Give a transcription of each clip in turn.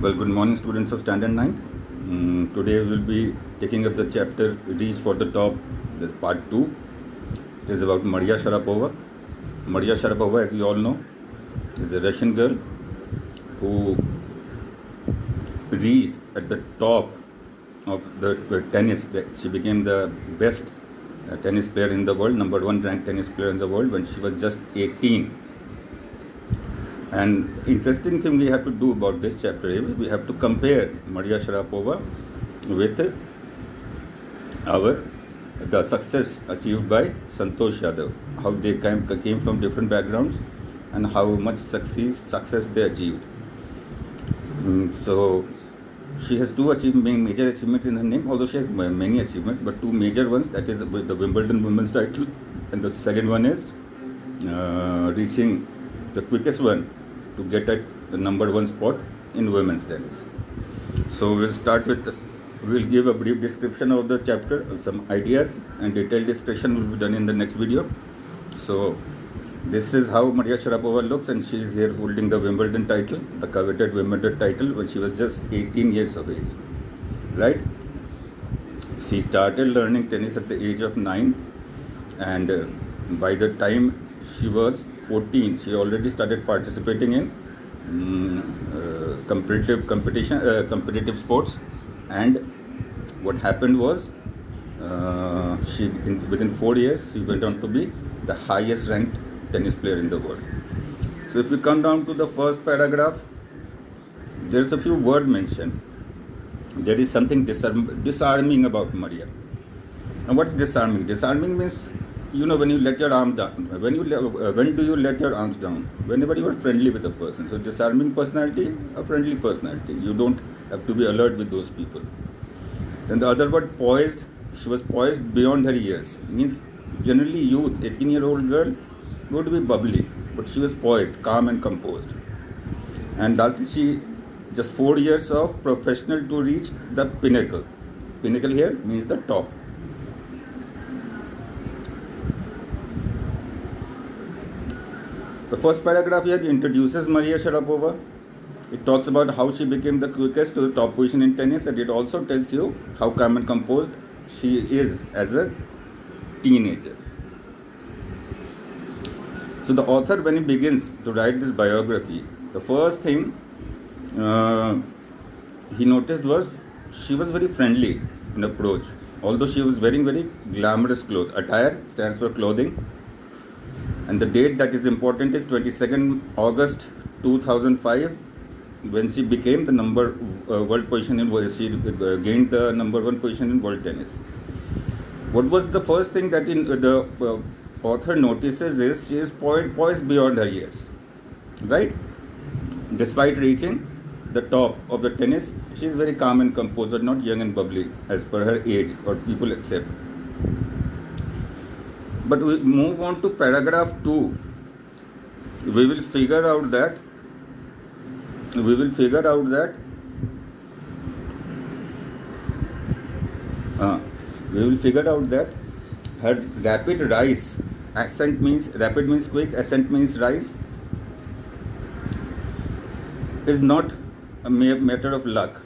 Well, good morning, students of Standard 9. Today we will be taking up the chapter Reach for the Top, the part 2. It is about Maria Sharapova. Maria Sharapova, as you all know, is a Russian girl who reached at the top of the tennis. She became the best tennis player in the world, number one ranked tennis player in the world when she was just 18. And interesting thing we have to do about this chapter is we have to compare Maria Sharapova with the success achieved by Santosh Yadav, how they came from different backgrounds and how much success they achieved. So she has two major achievements in her name, although she has many achievements, but two major ones, that is the Wimbledon women's title, and the second one is reaching the quickest one to get at the number one spot in women's tennis. So we'll give a brief description of the chapter, some ideas, and detailed discussion will be done in the next video. So this is how Maria Sharapova looks, and she is here holding the Wimbledon title, the coveted Wimbledon title, when she was just 18 years of age, right? She started learning tennis at the age of 9, and by the time she was 14, she already started participating in competitive sports. And what happened was, within 4 years, she went on to be the highest ranked tennis player in the world. So if you come down to the first paragraph, there's a few words mentioned. There is something disarming about Maria. And what is disarming? Disarming means, when you let your arm down. When do you let your arms down? Whenever you are friendly with a person. So disarming personality, a friendly personality. You don't have to be alert with those people. Then the other word, poised. She was poised beyond her years. Means generally youth, 18-year-old girl, would be bubbly, but she was poised, calm and composed. And lastly, she just 4 years of professional to reach the pinnacle. Pinnacle here means the top. The first paragraph here introduces Maria Sharapova. It talks about how she became the quickest to the top position in tennis, and it also tells you how calm and composed she is as a teenager. So the author, when he begins to write this biography, the first thing he noticed was she was very friendly in approach, although she was wearing very glamorous clothes. Attire stands for clothing. And the date that is important is 22nd August 2005, when she became the world position she gained the number one position in world tennis. What was the first thing that the author notices is she is poised beyond her years, right? Despite reaching the top of the tennis, she is very calm and composed, not young and bubbly as per her age or people accept. But we move on to paragraph 2. We will figure out that her rapid rise, rapid means quick, ascent means rise, is not a matter of luck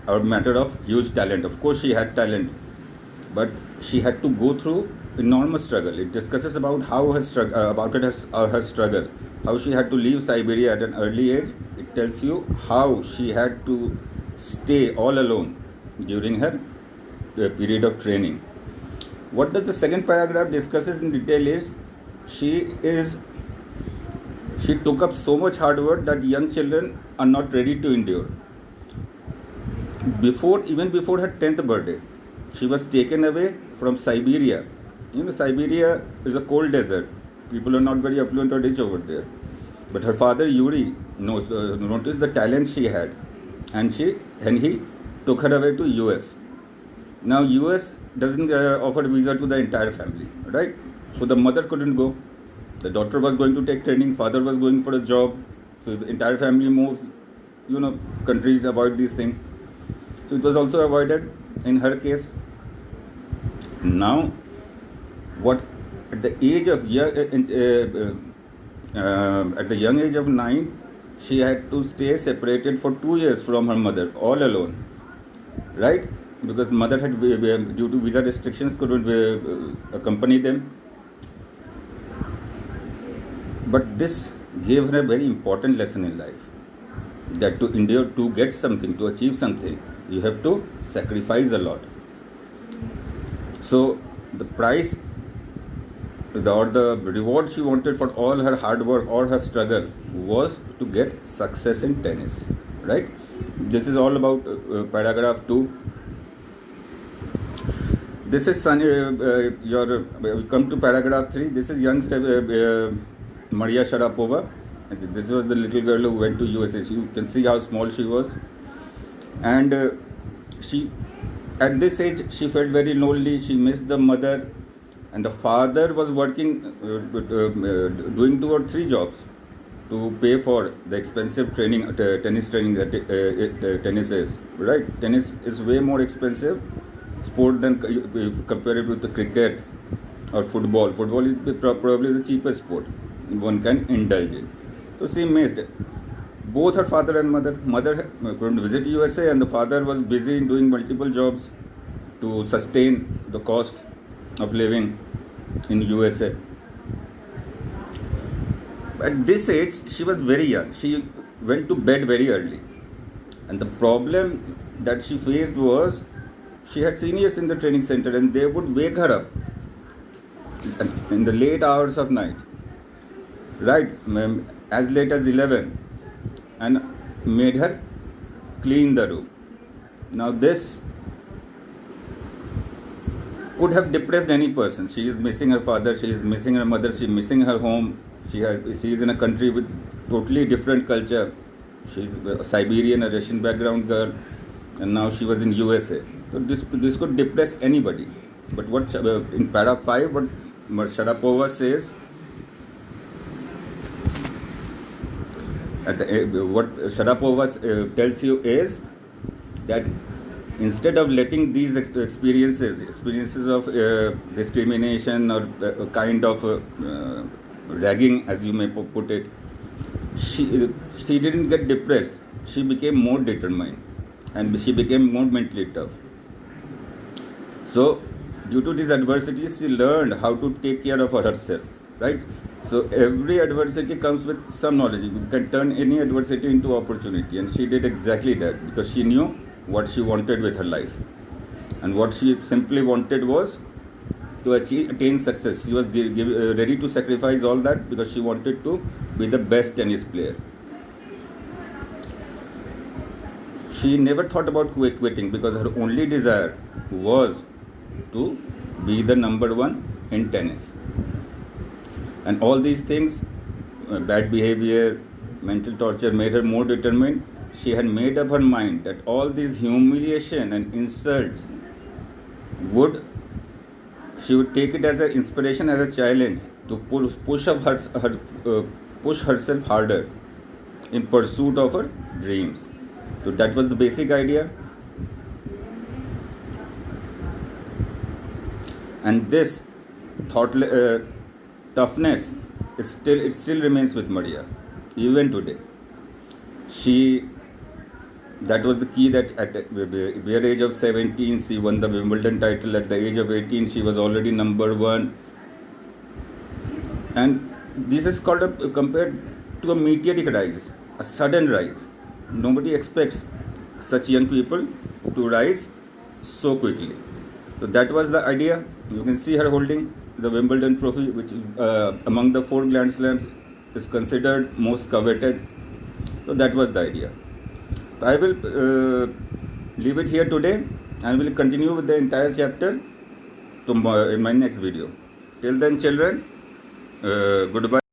or matter of huge talent. Of course she had talent, but she had to go through enormous struggle. It discusses about her struggle, how she had to leave Siberia at an early age. It tells you how she had to stay all alone during her period of training. What does the second paragraph discusses in detail is she took up so much hard work that young children are not ready to endure. Even before her 10th birthday, she was taken away from Siberia. Siberia is a cold desert. People are not very affluent or rich over there. But her father, Yuri, noticed the talent she had, and he took her away to US. Now, US doesn't offer visa to the entire family, right? So the mother couldn't go. The daughter was going to take training, father was going for a job. So if the entire family moves, countries avoid these things. So it was also avoided in her case. Now, at the young age of 9, she had to stay separated for 2 years from her mother, all alone, right? Because mother had, due to visa restrictions, couldn't accompany them. But this gave her a very important lesson in life, that to endure, to get something, to achieve something, you have to sacrifice a lot. So the price or the reward she wanted for all her hard work or her struggle was to get success in tennis, right? This is all about paragraph 2. This is we come to paragraph 3. This is young Maria Sharapova. This was the little girl who went to USA. You can see how small she was, and she, at this age, she felt very lonely. She missed the mother, and the father was working, doing 2 or 3 jobs to pay for the expensive training, tennis training that tennis is. Right? Tennis is way more expensive sport than if you compare it with the cricket or football. Football is probably the cheapest sport one can indulge in. So she missed both her father and mother. Mother couldn't visit USA, and the father was busy doing multiple jobs to sustain the cost of living in USA. At this age, she was very young. She went to bed very early, and the problem that she faced was she had seniors in the training center, and they would wake her up in the late hours of night, right, as late as 11, and made her clean the room. Now this could have depressed any person. She is missing her father, she is missing her mother, she is missing her home. She is in a country with totally different culture. She is a Siberian, a Russian background girl, and now she was in USA. So this could depress anybody. But what in para 5, what Sharapova says, what Sharapova tells you is that instead of letting these experiences of discrimination or kind of ragging, as you may put it, she didn't get depressed. She became more determined, and she became more mentally tough. So due to these adversities, she learned how to take care of herself, right? So every adversity comes with some knowledge. You can turn any adversity into opportunity, and she did exactly that, because she knew what she wanted with her life, and what she simply wanted was to attain success. She was ready to sacrifice all that because she wanted to be the best tennis player. She never thought about quitting, because her only desire was to be the number 1 in tennis. And all these things, bad behavior, mental torture, made her more determined. She had made up her mind that all these humiliation and insults she would take it as an inspiration, as a challenge to push herself harder in pursuit of her dreams. So that was the basic idea. And this toughness still remains with Maria even today. That was the key, that at the age of 17 she won the Wimbledon title. At the age of 18 she was already number 1, and this is called compared to a meteoric rise, a sudden rise. Nobody expects such young people to rise so quickly. So that was the idea. You can see her holding the Wimbledon trophy, which is among the 4 Grand Slams is considered most coveted. So that was the idea. So I will leave it here today, and will continue with the entire chapter tomorrow in my next video. Till then, children, goodbye.